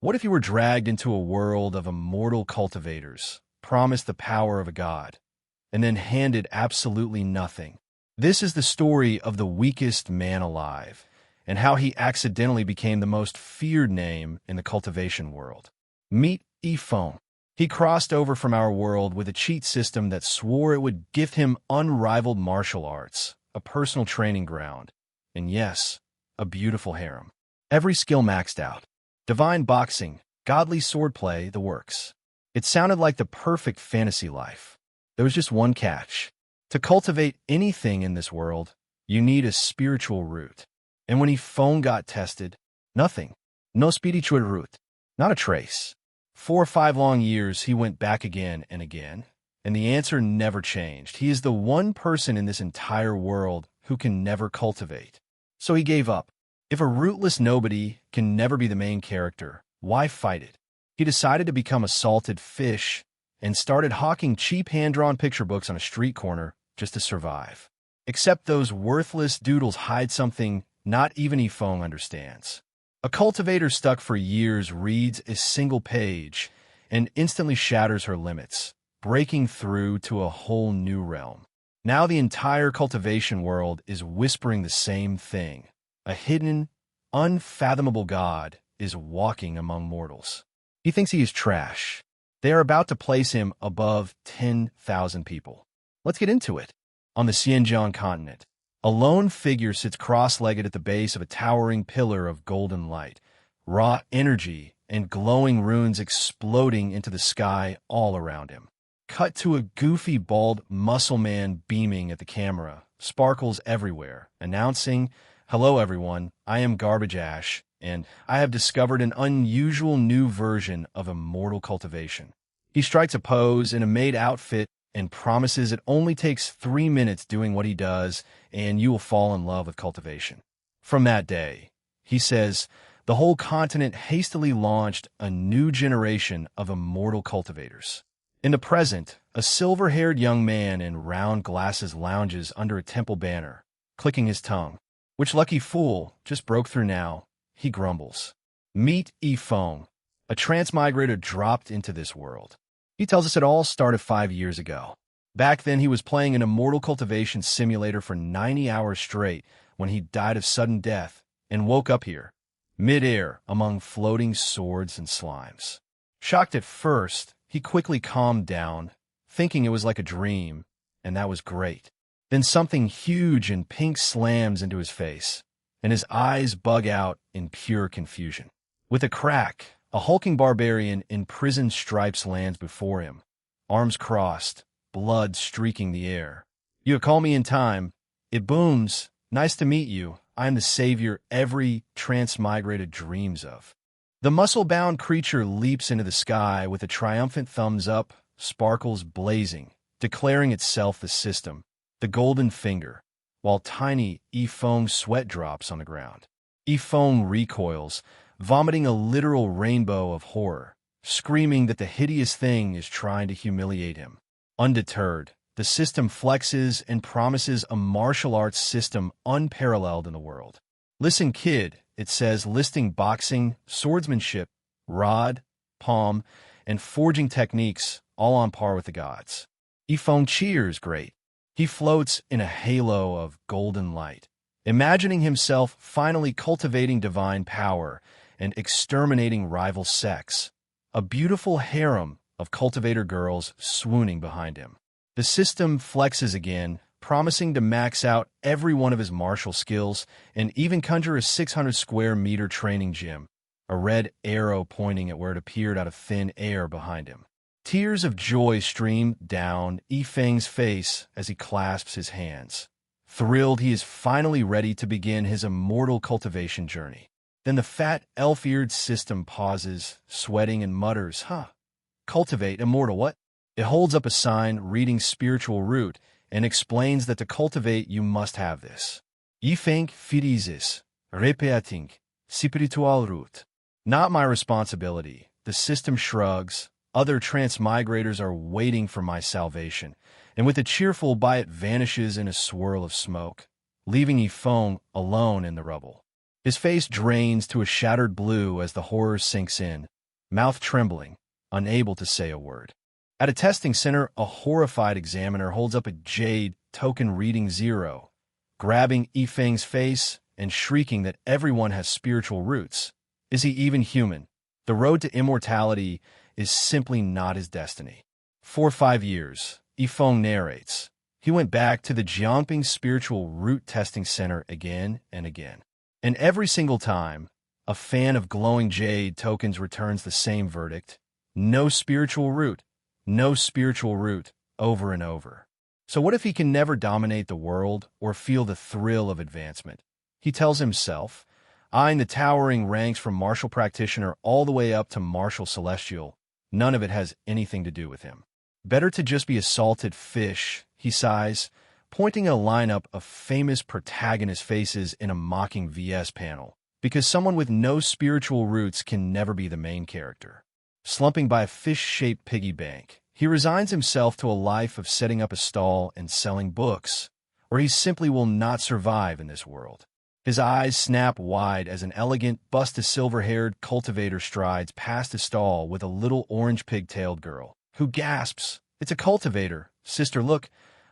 What if you were dragged into a world of immortal cultivators, promised the power of a god, and then handed absolutely nothing? This is the story of the weakest man alive, and how he accidentally became the most feared name in the cultivation world. Meet Feng. He crossed over from our world with a cheat system that swore it would gift him unrivaled martial arts, a personal training ground, and yes, a beautiful harem. Every skill maxed out. Divine boxing, godly swordplay, the works. It sounded like the perfect fantasy life. There was just one catch. To cultivate anything in this world, you need a spiritual root. And when Feng got tested, nothing. No spiritual root. Not a trace. 4 or 5 long years he went back again and again, and the answer never changed. He is the one person in this entire world who can never cultivate. So he gave up. If a rootless nobody can never be the main character, why fight it? He decided to become a salted fish and started hawking cheap hand-drawn picture books on a street corner just to survive. Except those worthless doodles hide something not even Feng understands. A cultivator stuck for years reads a single page and instantly shatters her limits, breaking through to a whole new realm. Now the entire cultivation world is whispering the same thing. A hidden, unfathomable god is walking among mortals. He thinks he is trash. They are about to place him above 10,000 people. Let's get into it. On the Xinjiang continent, a lone figure sits cross-legged at the base of a towering pillar of golden light, raw energy and glowing runes exploding into the sky all around him. Cut to a goofy, bald muscle man beaming at the camera, sparkles everywhere, announcing, "Hello everyone, I am Garbage Ash, and I have discovered an unusual new version of immortal cultivation." He strikes a pose in a maid outfit and promises it only takes 3 minutes doing what he does, and you will fall in love with cultivation. From that day, he says, the whole continent hastily launched a new generation of immortal cultivators. In the present, a silver-haired young man in round glasses lounges under a temple banner, clicking his tongue. Which lucky fool just broke through now, he grumbles. Meet Feng, a transmigrator dropped into this world. He tells us it all started 5 years ago. Back then, he was playing an immortal cultivation simulator for 90 hours straight when he died of sudden death and woke up here, mid-air among floating swords and slimes. Shocked at first, he quickly calmed down, thinking it was like a dream, and that was great. Then something huge and pink slams into his face, and his eyes bug out in pure confusion. With a crack, a hulking barbarian in prison stripes lands before him, arms crossed, blood streaking the air. "You have called me in time." It booms. "Nice to meet you. I am the savior every transmigrated dreams of." The muscle-bound creature leaps into the sky with a triumphant thumbs up, sparkles blazing, declaring itself the system, the golden finger, while tiny Feng sweat drops on the ground. Feng recoils, vomiting a literal rainbow of horror, screaming that the hideous thing is trying to humiliate him. Undeterred, the system flexes and promises a martial arts system unparalleled in the world. "Listen, kid," it says, listing boxing, swordsmanship, rod, palm, and forging techniques, all on par with the gods. Feng cheers, great. He floats in a halo of golden light, imagining himself finally cultivating divine power and exterminating rival sects, a beautiful harem of cultivator girls swooning behind him. The system flexes again, promising to max out every one of his martial skills and even conjure a 600-square-meter training gym, a red arrow pointing at where it appeared out of thin air behind him. Tears of joy stream down Feng's face as he clasps his hands. Thrilled, he is finally ready to begin his immortal cultivation journey. Then the fat, elf-eared system pauses, sweating, and mutters, Cultivate, immortal, what? It holds up a sign reading spiritual root and explains that to cultivate you must have this. Feng fidizis, repeating, spiritual root. Not my responsibility. The system shrugs. Other transmigrators are waiting for my salvation, and with a cheerful bye it vanishes in a swirl of smoke, leaving Feng alone in the rubble. His face drains to a shattered blue as the horror sinks in, mouth trembling, unable to say a word. At a testing center, a horrified examiner holds up a jade token reading 0, grabbing Feng's face and shrieking that everyone has spiritual roots. Is he even human? The road to immortality is simply not his destiny. For 5 years, Feng narrates, he went back to the Jiangping Spiritual Root Testing Center again and again. And every single time, a fan of glowing jade tokens returns the same verdict: no spiritual root, no spiritual root, over and over. So what if he can never dominate the world or feel the thrill of advancement? He tells himself, eyeing the towering ranks from martial practitioner all the way up to martial celestial, none of it has anything to do with him. Better to just be a salted fish, he sighs, pointing at a lineup of famous protagonist faces in a mocking VS panel, because someone with no spiritual roots can never be the main character. Slumping by a fish-shaped piggy bank, he resigns himself to a life of setting up a stall and selling books, or he simply will not survive in this world. His eyes snap wide as an elegant, busted silver-haired cultivator strides past a stall with a little orange pig-tailed girl, who gasps, "It's a cultivator, sister, look,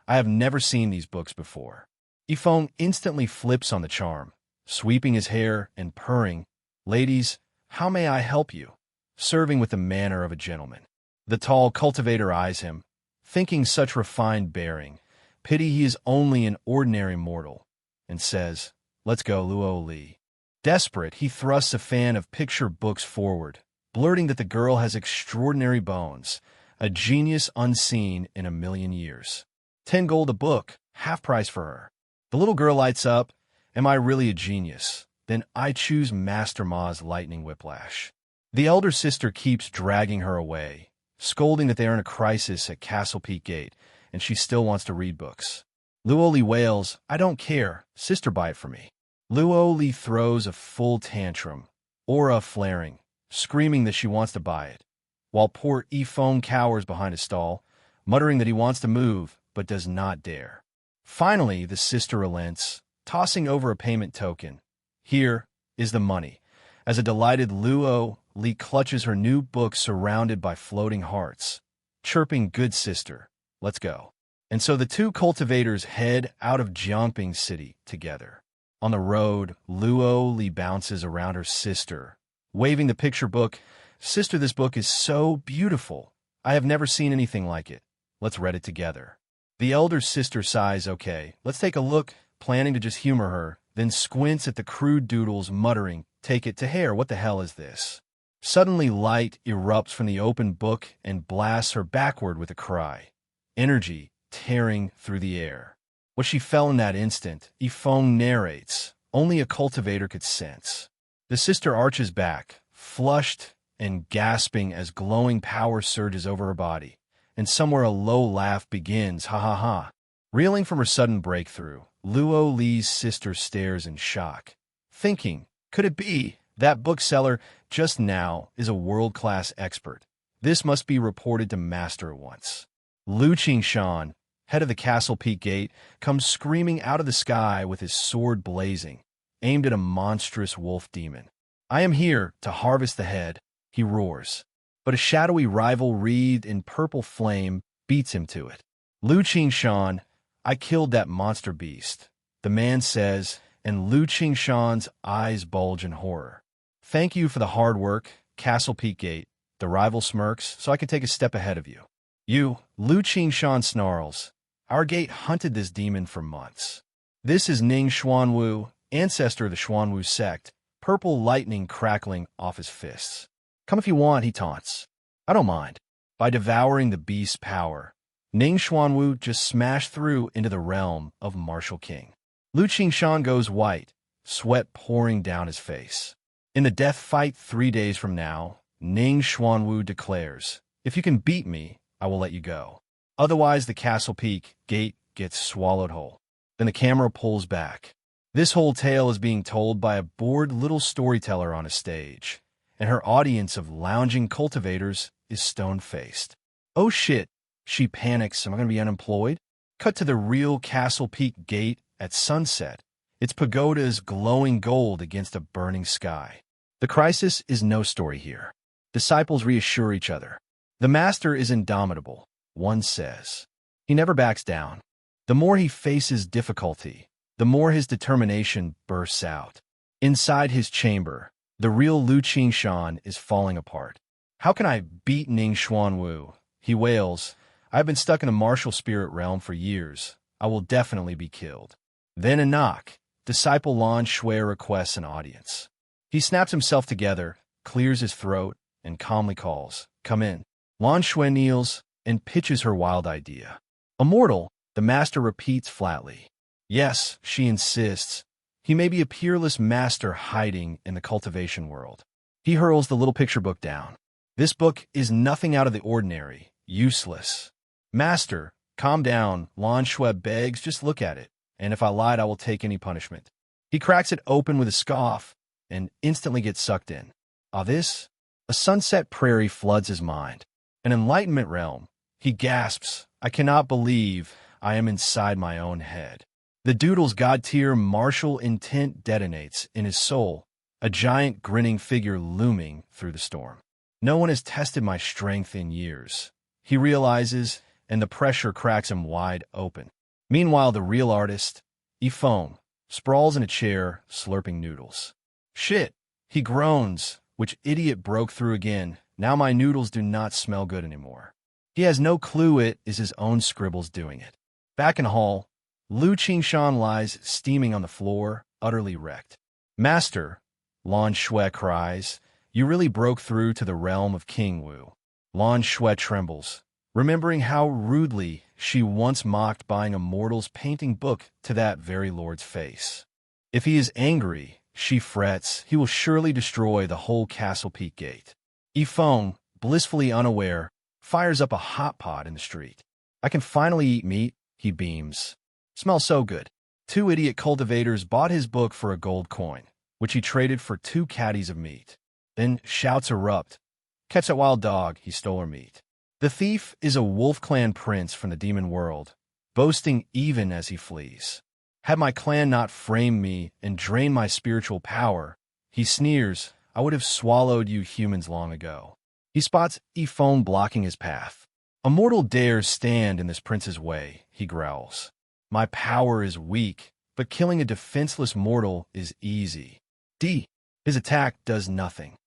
I have never seen these books before." Feng instantly flips on the charm, sweeping his hair and purring, "Ladies, how may I help you?" serving with the manner of a gentleman. The tall cultivator eyes him, thinking such refined bearing, pity he is only an ordinary mortal, and says, "Let's go, Luo Li." Desperate, he thrusts a fan of picture books forward, blurting that the girl has extraordinary bones, a genius unseen in a million years. 10 gold a book, half price for her. The little girl lights up. Am I really a genius? Then I choose Master Ma's lightning whiplash. The elder sister keeps dragging her away, scolding that they are in a crisis at Castle Peak Gate, and she still wants to read books. Luo Li wails, "I don't care, sister, buy it for me." Luo Li throws a full tantrum, aura flaring, screaming that she wants to buy it, while poor Feng cowers behind a stall, muttering that he wants to move, but does not dare. Finally, the sister relents, tossing over a payment token. Here is the money, as a delighted Luo Li clutches her new book surrounded by floating hearts, chirping, "Good sister, let's go." And so the two cultivators head out of Jiangping City together. On the road, Luo Li bounces around her sister, waving the picture book. "Sister, this book is so beautiful. I have never seen anything like it. Let's read it together." The elder sister sighs, "Okay, let's take a look," planning to just humor her, then squints at the crude doodles, muttering, "Take it to hair, what the hell is this?" Suddenly light erupts from the open book and blasts her backward with a cry, energy tearing through the air. What she felt in that instant, Feng narrates, only a cultivator could sense. The sister arches back, flushed and gasping as glowing power surges over her body, and somewhere a low laugh begins, "Ha ha ha." Reeling from her sudden breakthrough, Luo Li's sister stares in shock, thinking, could it be that bookseller just now is a world-class expert? This must be reported to master at once. Lu Qingshan, head of the Castle Peak Gate, comes screaming out of the sky with his sword blazing, aimed at a monstrous wolf demon. "I am here to harvest the head," he roars. But a shadowy rival wreathed in purple flame beats him to it. Lu Qingshan, "I killed that monster beast," the man says, and Lu Qingshan's eyes bulge in horror. "Thank you for the hard work, Castle Peak Gate," the rival smirks, "so I can take a step ahead of you." "You," Lu Qingshan snarls, "our gate hunted this demon for months." This is Ning Xuanwu, ancestor of the Xuanwu sect, purple lightning crackling off his fists. "Come if you want," he taunts. "I don't mind." By devouring the beast's power, Ning Xuanwu just smashed through into the realm of Martial King. Lu Qingshan goes white, sweat pouring down his face. In the death fight 3 days from now, Ning Xuanwu declares, "If you can beat me, I will let you go. Otherwise, the Castle Peak Gate gets swallowed whole." Then the camera pulls back. This whole tale is being told by a bored little storyteller on a stage, and her audience of lounging cultivators is stone-faced. "Oh shit," she panics, "am I going to be unemployed?" Cut to the real Castle Peak Gate at sunset, its pagodas glowing gold against a burning sky. The crisis is no story here. Disciples reassure each other. The master is indomitable, one says. He never backs down. The more he faces difficulty, the more his determination bursts out. Inside his chamber, the real Lu Qingshan is falling apart. How can I beat Ning Xuanwu? He wails. I've been stuck in the martial spirit realm for years. I will definitely be killed. Then a knock. Disciple Lan Shui requests an audience. He snaps himself together, clears his throat, and calmly calls, "Come in." Lan Shui kneels and pitches her wild idea. Immortal, the master repeats flatly. Yes, she insists. He may be a peerless master hiding in the cultivation world. He hurls the little picture book down. This book is nothing out of the ordinary, useless. Master, calm down, Lan Shui begs, just look at it, and if I lied, I will take any punishment. He cracks it open with a scoff and instantly gets sucked in. This? A sunset prairie floods his mind. An enlightenment realm. He gasps, I cannot believe I am inside my own head. The doodle's god-tier martial intent detonates in his soul, a giant grinning figure looming through the storm. No one has tested my strength in years. He realizes, and the pressure cracks him wide open. Meanwhile, the real artist, Feng, sprawls in a chair, slurping noodles. Shit, he groans. Which idiot broke through again? Now my noodles do not smell good anymore. He has no clue it is his own scribbles doing it. Back in hall, Lu Qingshan lies steaming on the floor, utterly wrecked. Master, Lan Shui cries, you really broke through to the realm of King Wu. Lan Shui trembles, remembering how rudely she once mocked buying a mortal's painting book to that very lord's face. If he is angry, she frets, he will surely destroy the whole Castle Peak gate. Feng, blissfully unaware, fires up a hot pot in the street. I can finally eat meat, he beams. Smells so good. 2 idiot cultivators bought his book for a gold coin, which he traded for 2 caddies of meat. Then shouts erupt. Catch that wild dog, he stole her meat. The thief is a Wolf Clan prince from the demon world, boasting even as he flees. Had my clan not framed me and drained my spiritual power, he sneers, I would have swallowed you humans long ago. He spots Feng blocking his path. A mortal dares stand in this prince's way, he growls. My power is weak, but killing a defenseless mortal is easy. His attack does nothing.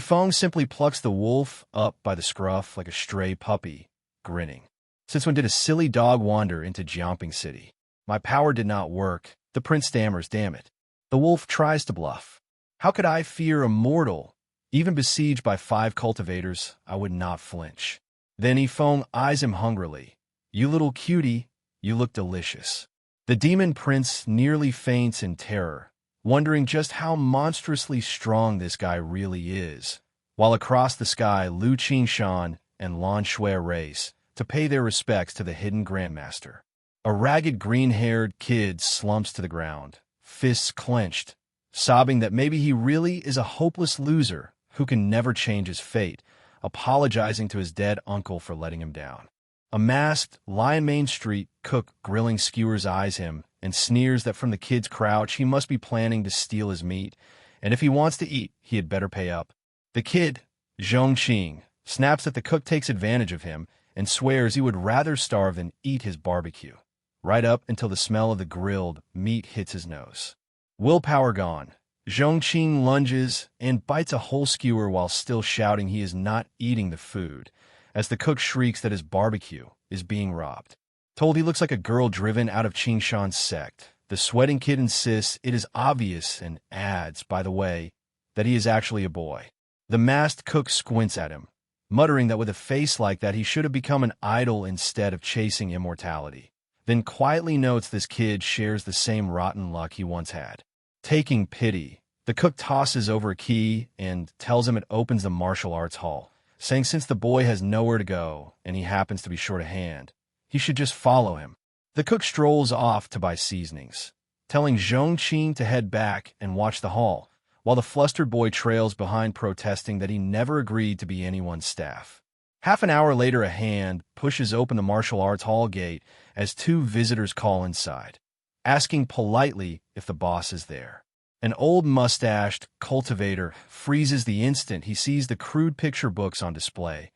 Feng simply plucks the wolf up by the scruff like a stray puppy, grinning. Since when did a silly dog wander into Jiamping City? My power did not work. The prince stammers, damn it. The wolf tries to bluff. How could I fear a mortal? Even besieged by 5 cultivators, I would not flinch. Then Feng eyes him hungrily. You little cutie, you look delicious. The demon prince nearly faints in terror, wondering just how monstrously strong this guy really is, while across the sky Lu Qingshan and Lan Shui race to pay their respects to the hidden grandmaster. A ragged green-haired kid slumps to the ground, fists clenched, sobbing that maybe he really is a hopeless loser who can never change his fate, apologizing to his dead uncle for letting him down. A masked, Lion Main Street cook grilling skewers eyes him and sneers that from the kid's crouch he must be planning to steal his meat, and if he wants to eat, he had better pay up. The kid, Zhongqing, snaps that the cook takes advantage of him and swears he would rather starve than eat his barbecue, right up until the smell of the grilled meat hits his nose. Willpower gone, Zhongqing lunges and bites a whole skewer while still shouting he is not eating the food, as the cook shrieks that his barbecue is being robbed. Told he looks like a girl driven out of Qingshan's sect, the sweating kid insists it is obvious and adds, by the way, that he is actually a boy. The masked cook squints at him, muttering that with a face like that he should have become an idol instead of chasing immortality. Then quietly notes this kid shares the same rotten luck he once had. Taking pity, the cook tosses over a key and tells him it opens the martial arts hall, saying since the boy has nowhere to go and he happens to be short of hand, he should just follow him. The cook strolls off to buy seasonings, telling Zhongqing to head back and watch the hall, while the flustered boy trails behind protesting that he never agreed to be anyone's staff. Half an hour later, a hand pushes open the martial arts hall gate as 2 visitors call inside. asking politely if the boss is there. An old mustached cultivator freezes the instant he sees the crude picture books on display,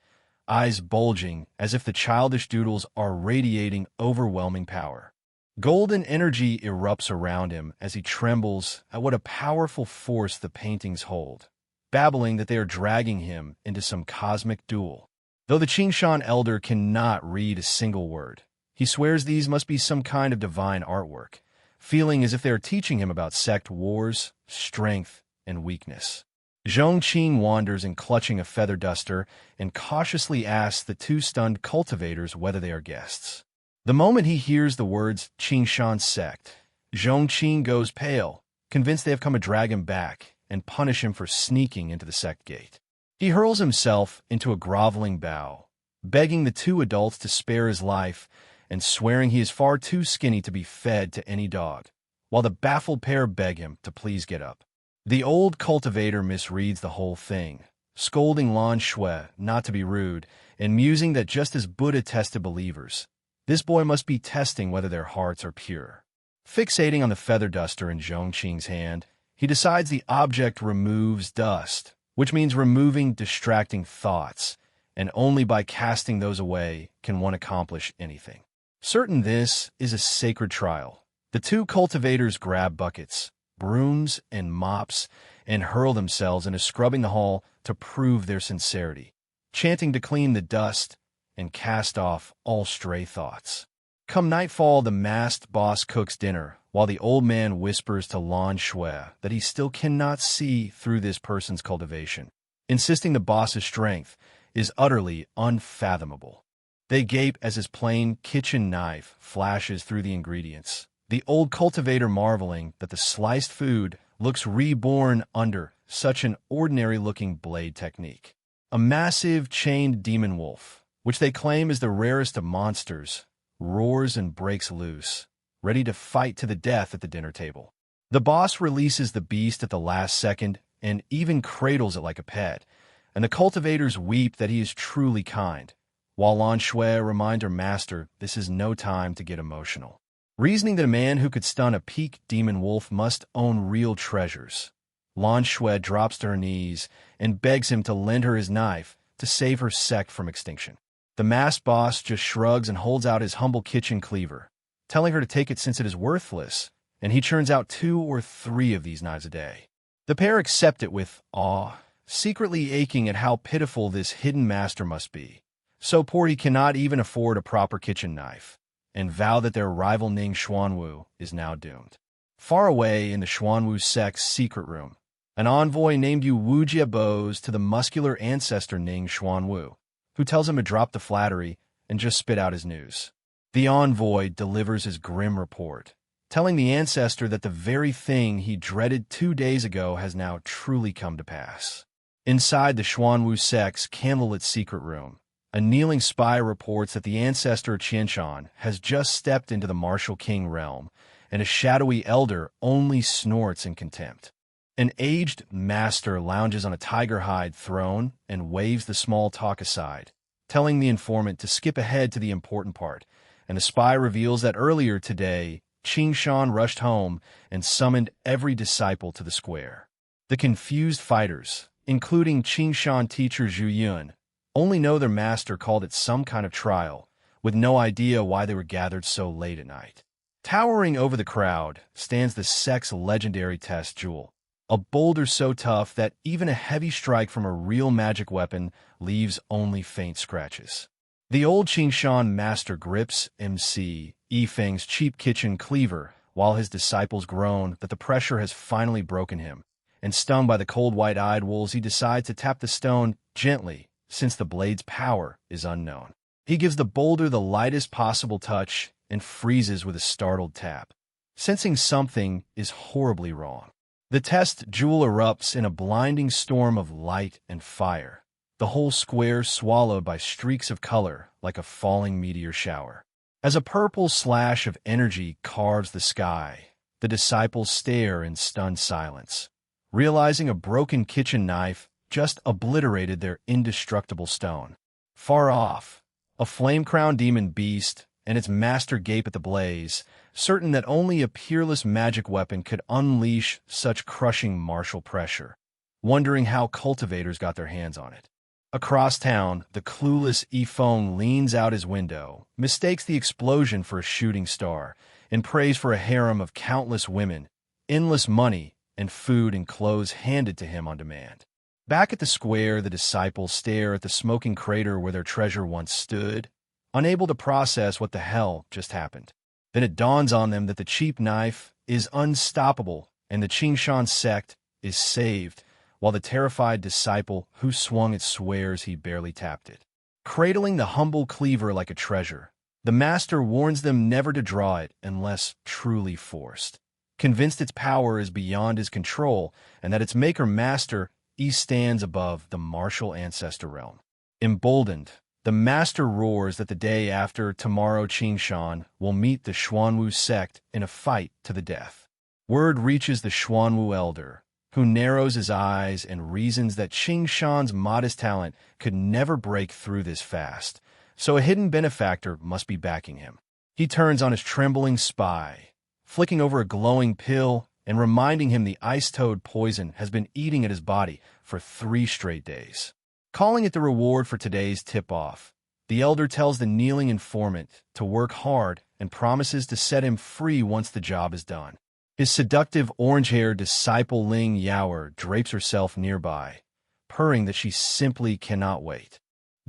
eyes bulging as if the childish doodles are radiating overwhelming power. Golden energy erupts around him as he trembles at what a powerful force the paintings hold, babbling that they are dragging him into some cosmic duel. Though the Qingshan elder cannot read a single word, he swears these must be some kind of divine artwork, feeling as if they are teaching him about sect wars, strength, and weakness. Zhongqing wanders in clutching a feather duster and cautiously asks the two stunned cultivators whether they are guests. The moment he hears the words Qingshan sect, Zhongqing goes pale, convinced they have come to drag him back and punish him for sneaking into the sect gate. He hurls himself into a groveling bow, begging the two adults to spare his life and swearing he is far too skinny to be fed to any dog, while the baffled pair beg him to please get up. The old cultivator misreads the whole thing, scolding Lan Shui not to be rude and musing that just as Buddha tested believers, this boy must be testing whether their hearts are pure. Fixating on the feather duster in Zhongqing's hand, he decides the object removes dust, which means removing distracting thoughts, and only by casting those away can one accomplish anything. Certain this is a sacred trial, the two cultivators grab buckets, brooms, and mops and hurl themselves into scrubbing the hall to prove their sincerity, chanting to clean the dust and cast off all stray thoughts. Come nightfall, the masked boss cooks dinner, while the old man whispers to Lan Shui that he still cannot see through this person's cultivation, insisting the boss's strength is utterly unfathomable. They gape as his plain kitchen knife flashes through the ingredients, the old cultivator marveling that the sliced food looks reborn under such an ordinary-looking blade technique. A massive chained demon wolf, which they claim is the rarest of monsters, roars and breaks loose, ready to fight to the death at the dinner table. The boss releases the beast at the last second and even cradles it like a pet, and the cultivators weep that he is truly kind, while Lan Shui reminds her master this is no time to get emotional, reasoning that a man who could stun a peak demon wolf must own real treasures. Lan Shui drops to her knees and begs him to lend her his knife to save her sect from extinction. The masked boss just shrugs and holds out his humble kitchen cleaver, telling her to take it since it is worthless, and he churns out 2 or 3 of these knives a day. The pair accept it with awe, secretly aching at how pitiful this hidden master must be, so poor he cannot even afford a proper kitchen knife, and vow that their rival Ning Xuanwu is now doomed. Far away in the Xuanwu sect's secret room, an envoy named Yu Wujia bows to the muscular ancestor Ning Xuanwu, who tells him to drop the flattery and just spit out his news. The envoy delivers his grim report, telling the ancestor that the very thing he dreaded 2 days ago has now truly come to pass. Inside the Xuanwu sect's candlelit secret room, a kneeling spy reports that the ancestor Qianshan has just stepped into the martial king realm, and a shadowy elder only snorts in contempt. An aged master lounges on a tiger-hide throne and waves the small talk aside, telling the informant to skip ahead to the important part, and the spy reveals that earlier today, Qingshan rushed home and summoned every disciple to the square. The confused fighters, including Qingshan teacher Zhu Yun, only know their master called it some kind of trial, with no idea why they were gathered so late at night. Towering over the crowd stands the sect's legendary test jewel, a boulder so tough that even a heavy strike from a real magic weapon leaves only faint scratches. The old Qingshan master grips MC Feng's cheap kitchen cleaver while his disciples groan that the pressure has finally broken him, and stung by the cold white-eyed wolves he decides to tap the stone gently since the blade's power is unknown. He gives the boulder the lightest possible touch and freezes with a startled tap, sensing something is horribly wrong. The test jewel erupts in a blinding storm of light and fire, the whole square swallowed by streaks of color like a falling meteor shower. As a purple slash of energy carves the sky, the disciples stare in stunned silence, realizing a broken kitchen knife just obliterated their indestructible stone. Far off, a flame-crowned demon beast, and its master gape at the blaze, certain that only a peerless magic weapon could unleash such crushing martial pressure, wondering how cultivators got their hands on it. Across town, the clueless Feng leans out his window, mistakes the explosion for a shooting star, and prays for a harem of countless women, endless money, and food and clothes handed to him on demand. Back at the square, the disciples stare at the smoking crater where their treasure once stood, unable to process what the hell just happened. Then it dawns on them that the cheap knife is unstoppable and the Qingshan sect is saved, while the terrified disciple who swung it swears he barely tapped it. Cradling the humble cleaver like a treasure, the master warns them never to draw it unless truly forced. Convinced its power is beyond his control and that its maker-master stands above the martial ancestor realm. Emboldened, the master roars that the day after tomorrow Qingshan will meet the Xuanwu sect in a fight to the death. Word reaches the Xuanwu elder, who narrows his eyes and reasons that Qingshan's modest talent could never break through this fast, so a hidden benefactor must be backing him. He turns on his trembling spy, flicking over a glowing pill and reminding him the ice-toad poison has been eating at his body for 3 straight days. Calling it the reward for today's tip-off, the elder tells the kneeling informant to work hard and promises to set him free once the job is done. His seductive orange-haired disciple Ling Yaoer drapes herself nearby, purring that she simply cannot wait.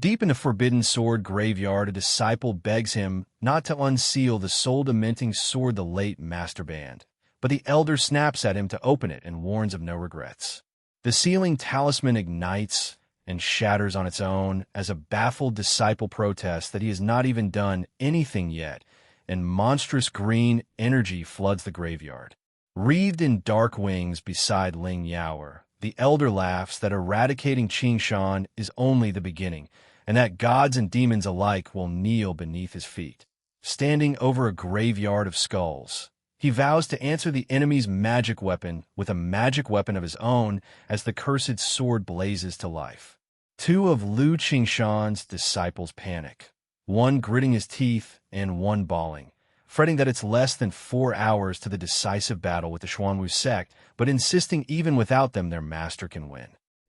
Deep in the Forbidden Sword graveyard, a disciple begs him not to unseal the soul-dementing sword the late master banned, but the elder snaps at him to open it and warns of no regrets. The sealing talisman ignites and shatters on its own as a baffled disciple protests that he has not even done anything yet, and monstrous green energy floods the graveyard. Wreathed in dark wings beside Ling Yaoer, the elder laughs that eradicating Qingshan is only the beginning, and that gods and demons alike will kneel beneath his feet. Standing over a graveyard of skulls, he vows to answer the enemy's magic weapon with a magic weapon of his own as the cursed sword blazes to life. 2 of Lu Qingshan's disciples panic, one gritting his teeth and one bawling, fretting that it's less than 4 hours to the decisive battle with the Xuanwu sect, but insisting even without them their master can win.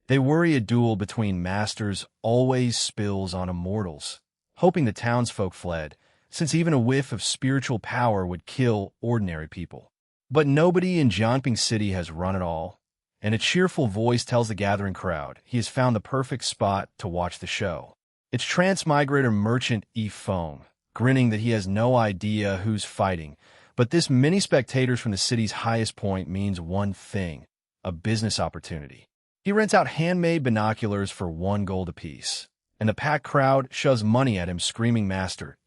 They worry a duel between masters always spills on immortals, hoping the townsfolk fled, since even a whiff of spiritual power would kill ordinary people. But nobody in Jianping City has run at all, and a cheerful voice tells the gathering crowd he has found the perfect spot to watch the show. It's transmigrator merchant Feng, grinning that he has no idea who's fighting, but this many spectators from the city's highest point means one thing: a business opportunity. He rents out handmade binoculars for 1 gold apiece, and the packed crowd shoves money at him, screaming, "Master,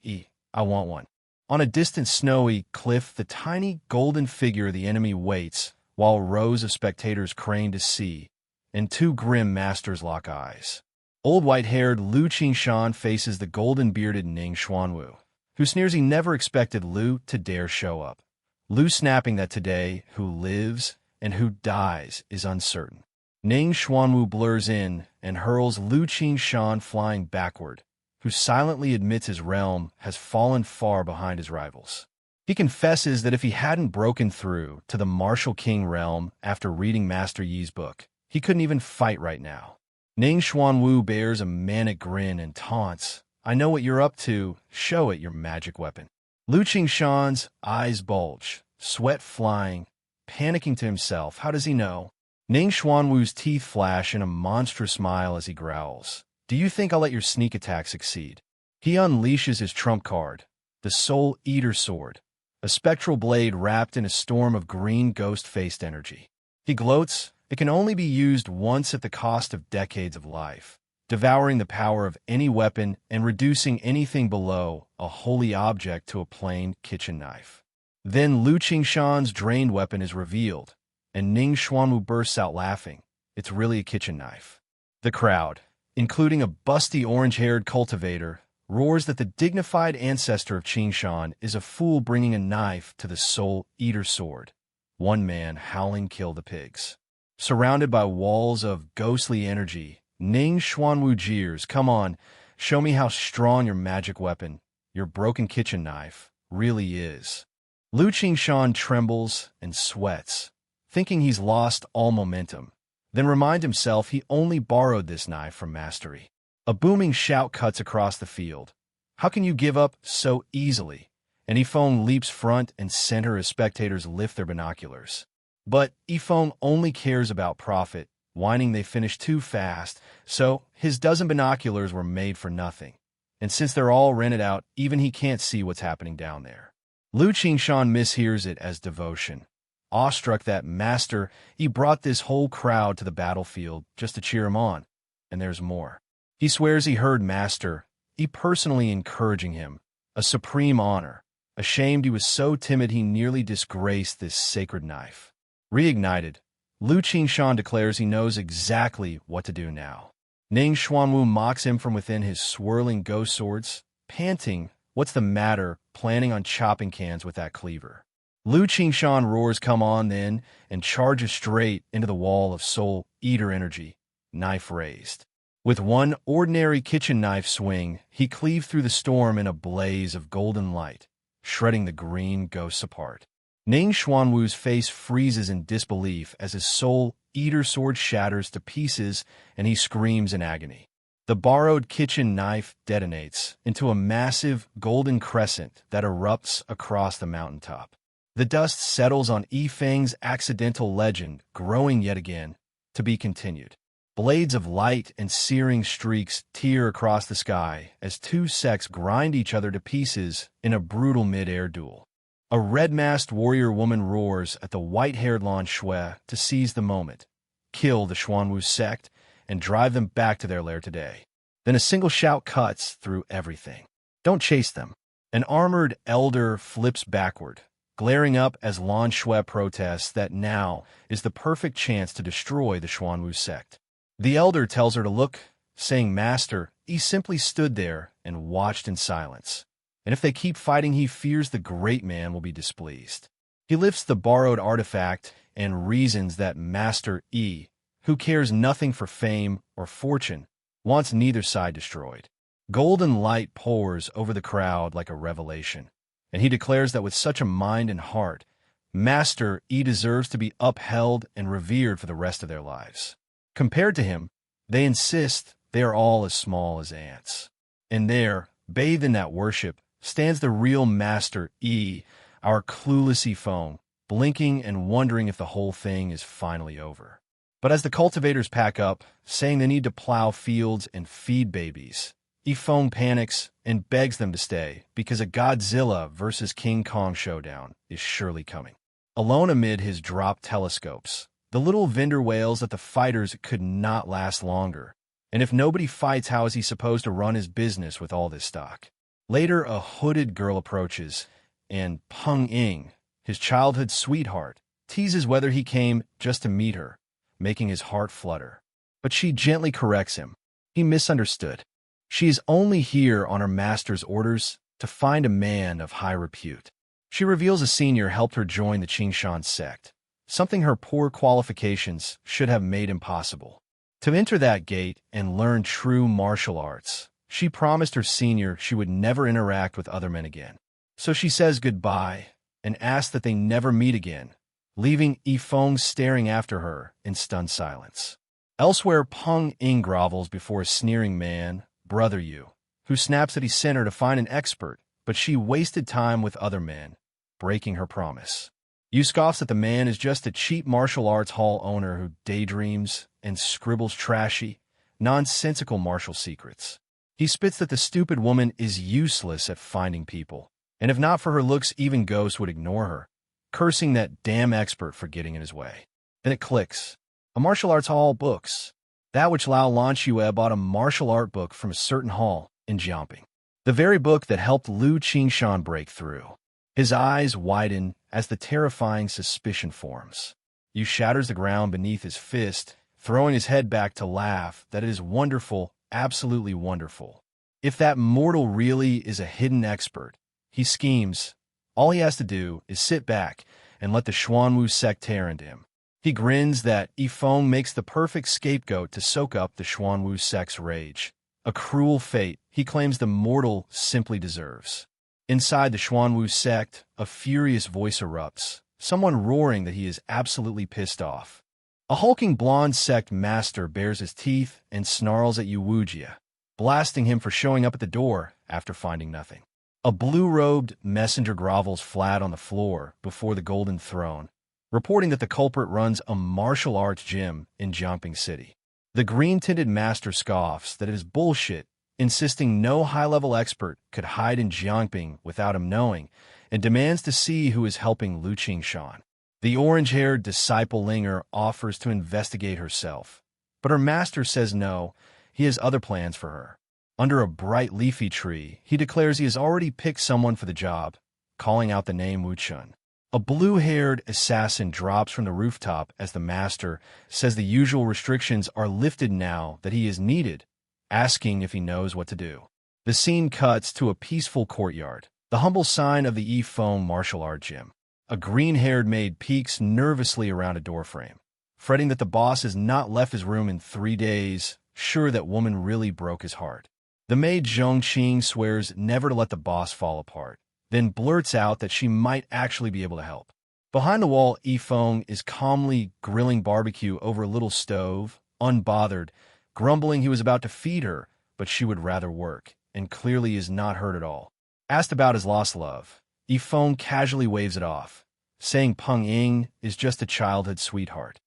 I want one." On a distant snowy cliff, the tiny golden figure of the enemy waits, while rows of spectators crane to see, and 2 grim masters lock eyes. Old white-haired Lu Qingshan faces the golden-bearded Ning Xuanwu, who sneers he never expected Lu to dare show up. Lu snapping that today, who lives and who dies is uncertain. Ning Xuanwu blurs in and hurls Lu Qingshan flying backward, who silently admits his realm has fallen far behind his rivals. He confesses that if he hadn't broken through to the Martial King realm after reading Master Yi's book, he couldn't even fight right now. Ning Xuanwu bears a manic grin and taunts, "I know what you're up to. Show it, your magic weapon." Lu Qingshan's eyes bulge, sweat flying, panicking to himself. How does he know? Ning Xuanwu's teeth flash in a monstrous smile as he growls, "Do you think I'll let your sneak attack succeed?" He unleashes his trump card, the Soul Eater Sword, a spectral blade wrapped in a storm of green ghost-faced energy. He gloats, "It can only be used once at the cost of decades of life, devouring the power of any weapon and reducing anything below a holy object to a plain kitchen knife." Then Lu Qingshan's drained weapon is revealed, and Ning Xuanwu bursts out laughing. It's really a kitchen knife. The crowd, including a busty orange-haired cultivator, roars that the dignified ancestor of Qingshan is a fool bringing a knife to the Soul Eater Sword. One man howling, "Kill the pigs." Surrounded by walls of ghostly energy, Ning Xuanwu jeers, "Come on, show me how strong your magic weapon your broken kitchen knife really is. Lu Qingshan trembles and sweats, thinking he's lost all momentum, then remind himself he only borrowed this knife from mastery. A booming shout cuts across the field. How can you give up so easily? And Yifeng leaps front and center as spectators lift their binoculars. But Yifeng only cares about profit, whining they finish too fast, so his dozen binoculars were made for nothing. And since they're all rented out, even he can't see what's happening down there. Lu Qingshan mishears it as devotion. Awestruck that master, he brought this whole crowd to the battlefield just to cheer him on. And there's more. He swears he heard master, he personally encouraging him, a supreme honor. Ashamed he was so timid he nearly disgraced this sacred knife. Reignited, Lu Qingshan declares he knows exactly what to do now. Ning Xuanwu mocks him from within his swirling ghost swords, panting, "What's the matter, planning on chopping cans with that cleaver?" Lu Qingshan roars, "Come on then," and charges straight into the wall of soul eater energy, knife raised. With one ordinary kitchen knife swing, he cleaved through the storm in a blaze of golden light, shredding the green ghosts apart. Ning Xuanwu's face freezes in disbelief as his soul eater sword shatters to pieces and he screams in agony. The borrowed kitchen knife detonates into a massive golden crescent that erupts across the mountaintop. The dust settles on Yifeng's accidental legend, growing yet again, to be continued. Blades of light and searing streaks tear across the sky as two sects grind each other to pieces in a brutal mid-air duel. A red-masked warrior woman roars at the white-haired Lan Shui to seize the moment, kill the Xuanwu sect, and drive them back to their lair today. Then a single shout cuts through everything. "Don't chase them." An armored elder flips backward, glaring up as Lan Shui protests that now is the perfect chance to destroy the Xuanwu sect. The elder tells her to look, saying, "Master," he simply stood there and watched in silence. And if they keep fighting, he fears the great man will be displeased. He lifts the borrowed artifact and reasons that Master E, who cares nothing for fame or fortune, wants neither side destroyed. Golden light pours over the crowd like a revelation, and he declares that with such a mind and heart, Master E deserves to be upheld and revered for the rest of their lives. Compared to him, they insist they are all as small as ants. And there, bathed in that worship, stands the real Master E, our clueless Feng, blinking and wondering if the whole thing is finally over. But as the cultivators pack up, saying they need to plow fields and feed babies, Feng panics and begs them to stay because a Godzilla versus King Kong showdown is surely coming. Alone amid his dropped telescopes, the little vendor wails that the fighters could not last longer. And if nobody fights, how is he supposed to run his business with all this stock? Later, a hooded girl approaches, and Peng Ying, his childhood sweetheart, teases whether he came just to meet her, making his heart flutter. But she gently corrects him. He misunderstood. She is only here on her master's orders to find a man of high repute. She reveals a senior helped her join the Qingshan sect, something her poor qualifications should have made impossible. To enter that gate and learn true martial arts, she promised her senior she would never interact with other men again. So she says goodbye and asks that they never meet again, leaving Yifeng staring after her in stunned silence. Elsewhere, Peng Ying grovels before a sneering man, Brother Yu, who snaps that he sent her to find an expert, but she wasted time with other men, breaking her promise. Yu scoffs that the man is just a cheap martial arts hall owner who daydreams and scribbles trashy, nonsensical martial secrets. He spits that the stupid woman is useless at finding people, and if not for her looks, even ghosts would ignore her, cursing that damn expert for getting in his way. Then it clicks. A martial arts hall books. That which Lao Lanxue bought a martial art book from a certain hall in Jiangping. The very book that helped Lu Qingshan break through. His eyes widen as the terrifying suspicion forms. Yu shatters the ground beneath his fist, throwing his head back to laugh that it is wonderful, absolutely wonderful. If that mortal really is a hidden expert, he schemes. All he has to do is sit back and let the Xuanwu sect tear into him. He grins that Yifeng makes the perfect scapegoat to soak up the Xuanwu sect's rage, A cruel fate he claims the mortal simply deserves. Inside the Xuanwu sect, a furious voice erupts, someone roaring that he is absolutely pissed off. A hulking blonde sect master bares his teeth and snarls at Yu Wujia, blasting him for showing up at the door after finding nothing. A blue-robed messenger grovels flat on the floor before the Golden Throne, reporting that the culprit runs a martial arts gym in Jiangping City. The green-tinted master scoffs that it is bullshit, insisting no high-level expert could hide in Jiangping without him knowing, and demands to see who is helping Lu Qingshan. The orange-haired disciple Linger offers to investigate herself, but her master says no, he has other plans for her. Under a bright leafy tree, he declares he has already picked someone for the job, calling out the name Wu Chun. A blue-haired assassin drops from the rooftop as the master says the usual restrictions are lifted now that he is needed, asking if he knows what to do. The scene cuts to a peaceful courtyard, the humble sign of the Feng martial art gym. A green-haired maid peeks nervously around a doorframe, fretting that the boss has not left his room in 3 days, sure that woman really broke his heart. The maid Zhongqing swears never to let the boss fall apart, then blurts out that she might actually be able to help. Behind the wall, Feng is calmly grilling barbecue over a little stove, unbothered, grumbling he was about to feed her, but she would rather work, and clearly is not hurt at all. Asked about his lost love, Feng casually waves it off, saying Peng Ying is just a childhood sweetheart.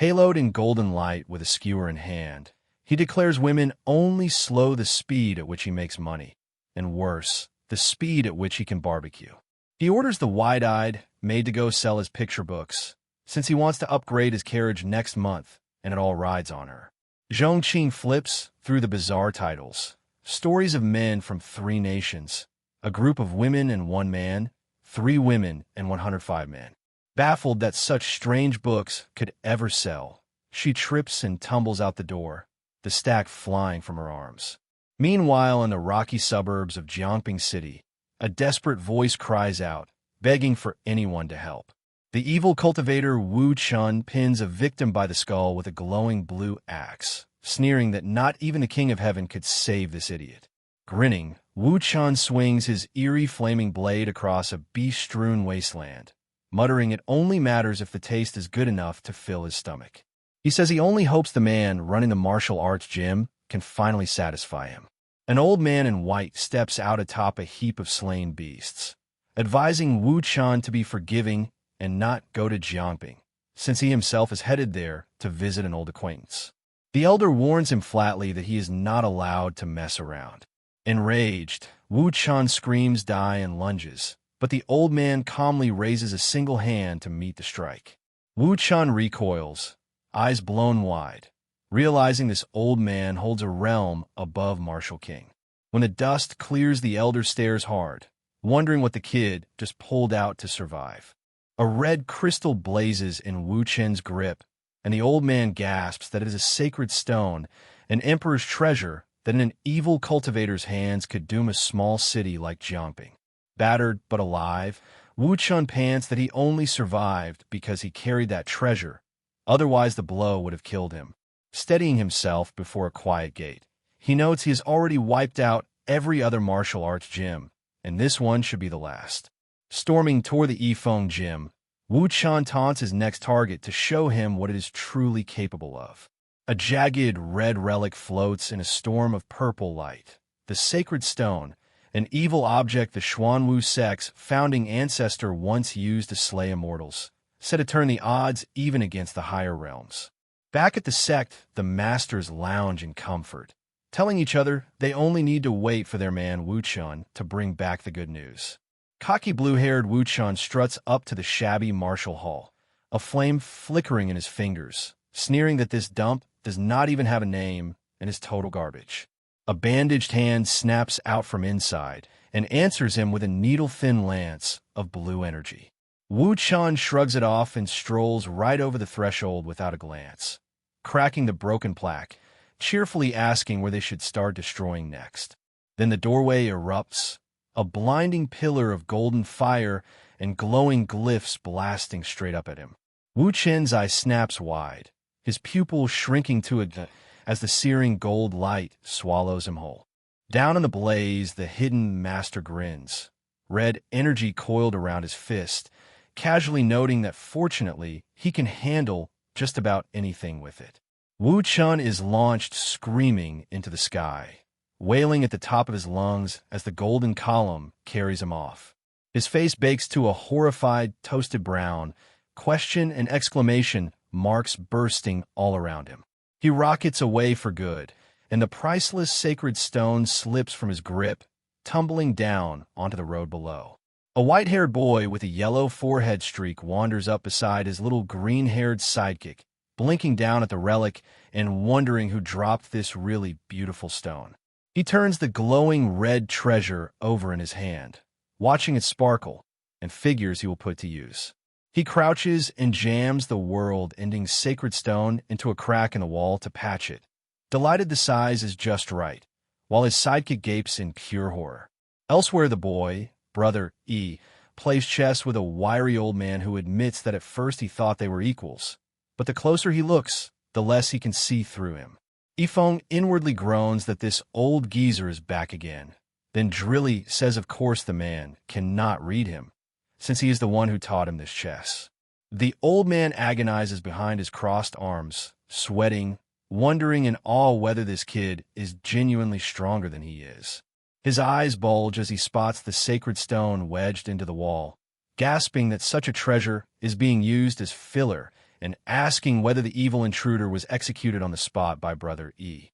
Haloed in golden light with a skewer in hand, he declares women only slow the speed at which he makes money, and worse, the speed at which he can barbecue. He orders the wide-eyed maid to go sell his picture books, since he wants to upgrade his carriage next month, and it all rides on her. Zhongqing flips through the bizarre titles. Stories of men from 3 nations, a group of women and 1 man, 3 women and 105 men. Baffled that such strange books could ever sell, she trips and tumbles out the door, the stack flying from her arms. Meanwhile, in the rocky suburbs of Jiangping City, a desperate voice cries out, begging for anyone to help. The evil cultivator Wu Chun pins a victim by the skull with a glowing blue axe, sneering that not even the King of Heaven could save this idiot. Grinning, Wu Chun swings his eerie flaming blade across a beast-strewn wasteland, muttering it only matters if the taste is good enough to fill his stomach. He says he only hopes the man running the martial arts gym can finally satisfy him. An old man in white steps out atop a heap of slain beasts, advising Wu Chun to be forgiving and not go to Jiangping, since he himself is headed there to visit an old acquaintance. The elder warns him flatly that he is not allowed to mess around. Enraged, Wu Chun screams die and lunges, but the old man calmly raises a single hand to meet the strike. Wu Chun recoils, eyes blown wide, realizing this old man holds a realm above Martial King. When the dust clears, the elder stares hard, wondering what the kid just pulled out to survive. A red crystal blazes in Wu Chen's grip, and the old man gasps that it is a sacred stone, an emperor's treasure that in an evil cultivator's hands could doom a small city like Jiangping. Battered but alive, Wu Chun pants that he only survived because he carried that treasure, otherwise the blow would have killed him. Steadying himself before a quiet gate, he notes he has already wiped out every other martial arts gym, and this one should be the last. Storming toward the Yifeng gym, Wu Chun taunts his next target to show him what it is truly capable of. A jagged red relic floats in a storm of purple light. The sacred stone, an evil object the Xuanwu sect's founding ancestor once used to slay immortals, said to turn the odds even against the higher realms. Back at the sect, the masters lounge in comfort, telling each other they only need to wait for their man Wu Chun to bring back the good news. Cocky blue-haired Wu Chun struts up to the shabby martial hall, a flame flickering in his fingers, sneering that this dump does not even have a name and is total garbage. A bandaged hand snaps out from inside and answers him with a needle-thin lance of blue energy. Wu Chun shrugs it off and strolls right over the threshold without a glance, cracking the broken plaque, cheerfully asking where they should start destroying next. Then the doorway erupts, a blinding pillar of golden fire and glowing glyphs blasting straight up at him. Wu Chen's eye snaps wide, his pupils shrinking to a as the searing gold light swallows him whole. Down in the blaze, the hidden master grins, red energy coiled around his fist, casually noting that fortunately he can handle just about anything with it. Wu Chun is launched screaming into the sky, wailing at the top of his lungs as the golden column carries him off. His face bakes to a horrified, toasted brown, question and exclamation marks bursting all around him. He rockets away for good, and the priceless sacred stone slips from his grip, tumbling down onto the road below. A white-haired boy with a yellow forehead streak wanders up beside his little green-haired sidekick, blinking down at the relic and wondering who dropped this really beautiful stone. He turns the glowing red treasure over in his hand, watching it sparkle, and figures he will put to use. He crouches and jams the world-ending sacred stone into a crack in the wall to patch it, delighted the size is just right, while his sidekick gapes in pure horror. Elsewhere, the boy, Brother E, plays chess with a wiry old man who admits that at first he thought they were equals, but the closer he looks, the less he can see through him. Feng inwardly groans that this old geezer is back again. Then Drilly says of course the man cannot read him, since he is the one who taught him this chess. The old man agonizes behind his crossed arms, sweating, wondering in awe whether this kid is genuinely stronger than he is. His eyes bulge as he spots the sacred stone wedged into the wall, gasping that such a treasure is being used as filler and asking whether the evil intruder was executed on the spot by Brother E.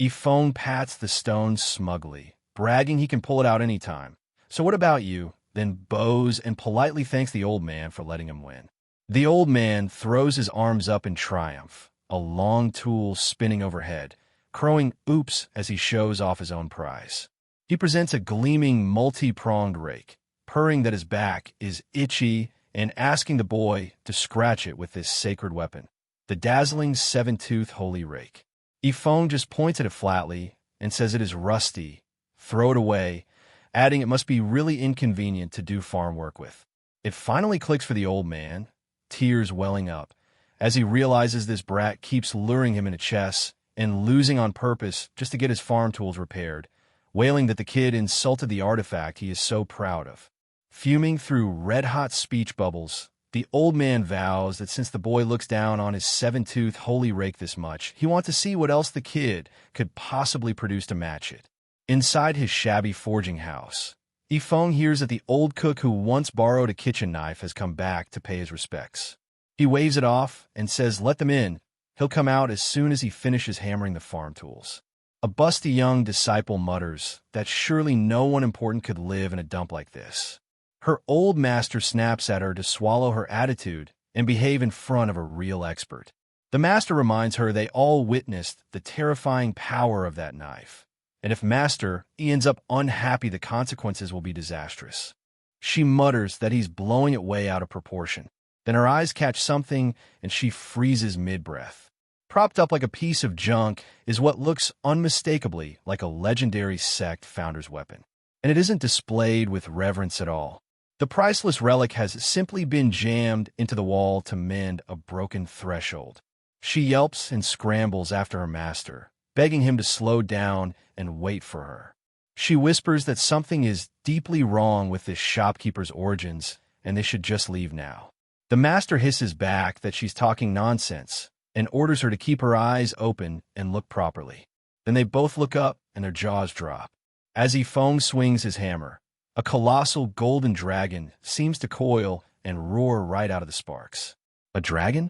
Feng pats the stone smugly, bragging he can pull it out any time. So what about you? Then bows and politely thanks the old man for letting him win. The old man throws his arms up in triumph, a long tool spinning overhead, crowing oops as he shows off his own prize. He presents a gleaming multi-pronged rake, purring that his back is itchy and asking the boy to scratch it with this sacred weapon, the dazzling seven-tooth holy rake. Feng just points at it flatly and says it is rusty, throw it away, adding it must be really inconvenient to do farm work with. It finally clicks for the old man, tears welling up, as he realizes this brat keeps luring him into chess and losing on purpose just to get his farm tools repaired, wailing that the kid insulted the artifact he is so proud of. Fuming through red-hot speech bubbles, the old man vows that since the boy looks down on his seven-tooth holy rake this much, he wants to see what else the kid could possibly produce to match it. Inside his shabby forging house, Feng hears that the old cook who once borrowed a kitchen knife has come back to pay his respects. He waves it off and says let them in, he'll come out as soon as he finishes hammering the farm tools. A busty young disciple mutters that surely no one important could live in a dump like this. Her old master snaps at her to swallow her attitude and behave in front of a real expert. The master reminds her they all witnessed the terrifying power of that knife, and if master ends up unhappy, the consequences will be disastrous. She mutters that he's blowing it way out of proportion. Then her eyes catch something and she freezes mid-breath. Propped up like a piece of junk is what looks unmistakably like a legendary sect founder's weapon. And it isn't displayed with reverence at all. The priceless relic has simply been jammed into the wall to mend a broken threshold. She yelps and scrambles after her master, begging him to slow down and wait for her. She whispers that something is deeply wrong with this shopkeeper's origins and they should just leave now. The master hisses back that she's talking nonsense and orders her to keep her eyes open and look properly. Then they both look up and their jaws drop. As Feng swings his hammer, a colossal golden dragon seems to coil and roar right out of the sparks. A dragon?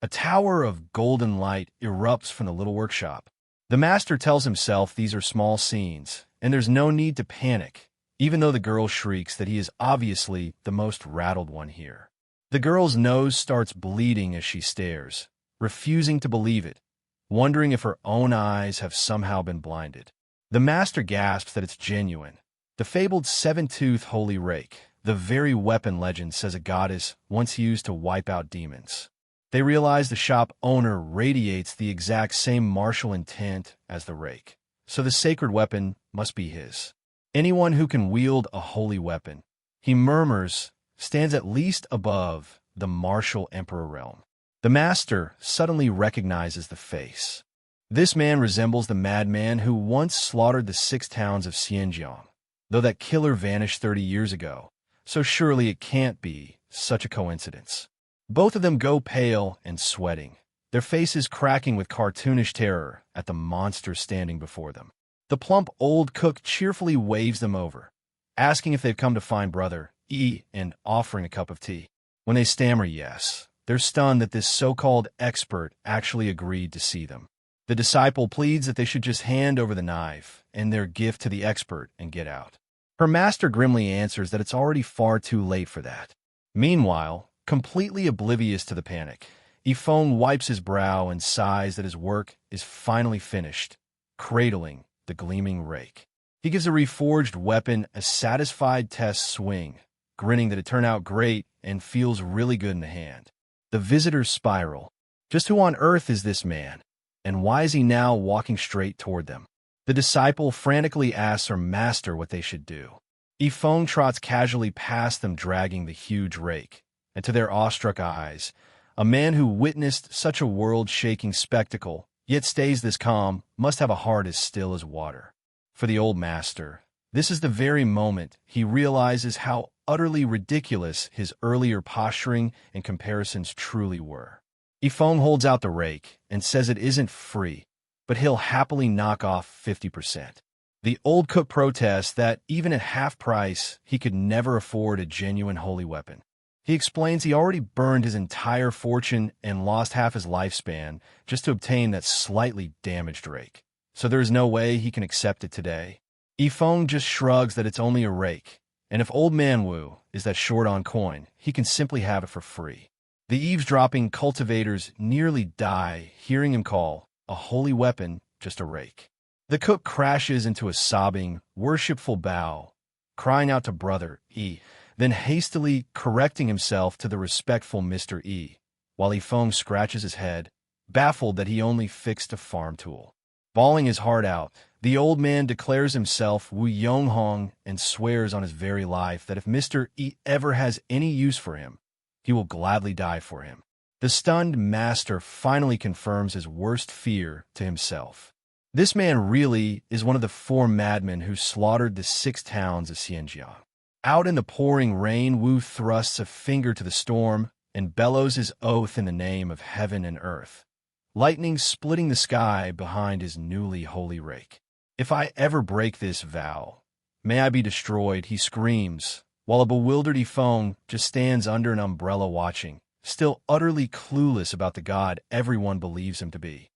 A tower of golden light erupts from the little workshop. The master tells himself these are small scenes, and there's no need to panic, even though the girl shrieks that he is obviously the most rattled one here. The girl's nose starts bleeding as she stares, refusing to believe it, wondering if her own eyes have somehow been blinded. The master gasps that it's genuine. The fabled seven-tooth holy rake, the very weapon legend says a goddess once used to wipe out demons. They realize the shop owner radiates the exact same martial intent as the rake, so the sacred weapon must be his. Anyone who can wield a holy weapon, he murmurs, stands at least above the martial emperor realm. The master suddenly recognizes the face. This man resembles the madman who once slaughtered the 6 towns of Xinjiang, though that killer vanished 30 years ago, so surely it can't be such a coincidence. Both of them go pale and sweating, their faces cracking with cartoonish terror at the monster standing before them. The plump old cook cheerfully waves them over, asking if they've come to find Brother E and offering a cup of tea. When they stammer yes, they're stunned that this so-called expert actually agreed to see them. The disciple pleads that they should just hand over the knife and their gift to the expert and get out. Her master grimly answers that it's already far too late for that. Meanwhile, completely oblivious to the panic, Feng wipes his brow and sighs that his work is finally finished, cradling the gleaming rake. He gives the reforged weapon a satisfied test swing, grinning that it turned out great and feels really good in the hand. The visitors spiral. Just who on earth is this man? And why is he now walking straight toward them? The disciple frantically asks her master what they should do. Feng trots casually past them dragging the huge rake, and to their awestruck eyes, a man who witnessed such a world-shaking spectacle, yet stays this calm, must have a heart as still as water. For the old master, this is the very moment he realizes how utterly ridiculous his earlier posturing and comparisons truly were. Feng holds out the rake and says it isn't free, but he'll happily knock off 50%. The old cook protests that even at half price, he could never afford a genuine holy weapon. He explains he already burned his entire fortune and lost half his lifespan just to obtain that slightly damaged rake, so there is no way he can accept it today. Feng just shrugs that it's only a rake, and if old Manhwa is that short on coin, he can simply have it for free. The eavesdropping cultivators nearly die hearing him call a holy weapon just a rake. The cook crashes into a sobbing, worshipful bow, crying out to Brother E, then hastily correcting himself to the respectful Mr. E, while Feng scratches his head, baffled that he only fixed a farm tool. Bawling his heart out, the old man declares himself Wu Yonghong and swears on his very life that if Mr. E ever has any use for him, he will gladly die for him. The stunned master finally confirms his worst fear to himself. This man really is one of the 4 madmen who slaughtered the 6 towns of Xinjiang. Out in the pouring rain, Wu thrusts a finger to the storm and bellows his oath in the name of heaven and earth, lightning splitting the sky behind his newly holy rake. If I ever break this vow, may I be destroyed, he screams, while a bewildered Feng just stands under an umbrella watching, still utterly clueless about the god everyone believes him to be.